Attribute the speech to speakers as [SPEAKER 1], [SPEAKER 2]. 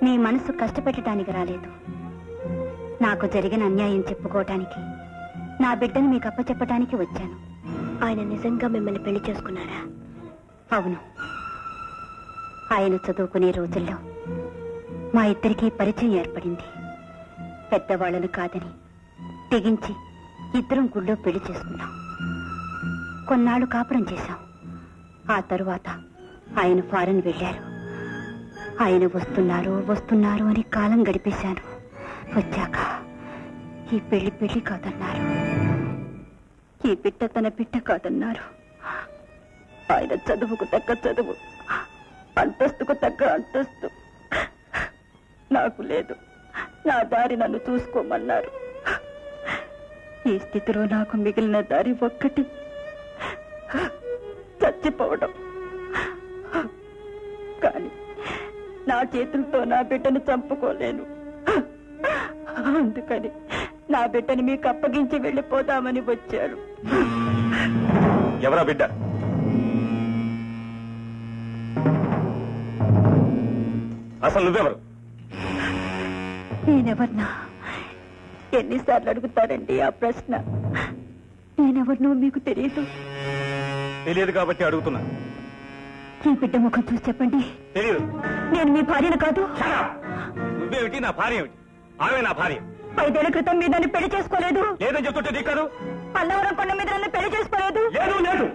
[SPEAKER 1] మీ మనసు కష్టపెట్టడానికి రాలేదు. నాకు జరిగిన అన్యాయం చెప్పుకోవటానికి, నా బిడ్డను మీకు అప్పచెప్పటానికి వచ్చాను.
[SPEAKER 2] ఆయన నిజంగా మిమ్మల్ని పెళ్లి చేసుకున్నారా?
[SPEAKER 1] అవును. ఆయన చదువుకునే రోజుల్లో మా ఇద్దరికీ పరిచయం ఏర్పడింది. పెద్దవాళ్లను కాదని తెగించి ఇద్దరం గుళ్ళో పెళ్లి చేసుకున్నాం. కొన్నాళ్లు కాపురం చేశాం. ఆ తరువాత ఆయన ఫారెన్ వెళ్లారు. ఆయన వస్తున్నారు అని కాలం గడిపేశాను. వచ్చాక ఈ పెళ్లి కాదన్నారు. ఈ బిడ్డ తన బిడ్డ కాదన్నారు. ఆయన చదువుకు తగ్గ చదువు, అంతస్తుకు తగ్గ అంతస్తు నాకు లేదు. నా దారి నన్ను చూసుకోమన్నారు. ఈ స్థితిలో నాకు మిగిలిన దారి ఒక్కటి, చచ్చిపోవడం. కానీ నా చేతులతో నా బిడ్డను చంపుకోలేను. అందుకని నా బిడ్డని మీకు అప్పగించి వెళ్ళిపోదామని వచ్చారు.
[SPEAKER 3] ఎవరా బిడ్డ? అసలు నువ్వెవరు?
[SPEAKER 1] నేనెవర్నా? ఎన్నిసార్లు అడుగుతారండి ఆ ప్రశ్న? నేనెవరినో మీకు తెలియదు.
[SPEAKER 3] తెలియదు కాబట్టి అడుగుతున్నా.
[SPEAKER 1] ఈ బిడ్డ ముఖం చూసి చెప్పండి.
[SPEAKER 3] తెలియదు.
[SPEAKER 1] నేను మీ భార్యను కాదు.
[SPEAKER 3] నువ్వేమిటి? నా భార్య ఏమిటి? ఆమె నా భార్య.
[SPEAKER 1] 5 ఏళ్ల క్రితం మీద నన్ను పెళ్లి చేసుకోలేదు.
[SPEAKER 3] లేదని చెప్తుంటే నీకు కాదు.
[SPEAKER 1] పల్లవరం కొండ మీద నన్ను పెళ్లి చేసుకోలేదు.
[SPEAKER 3] లేదు లేదు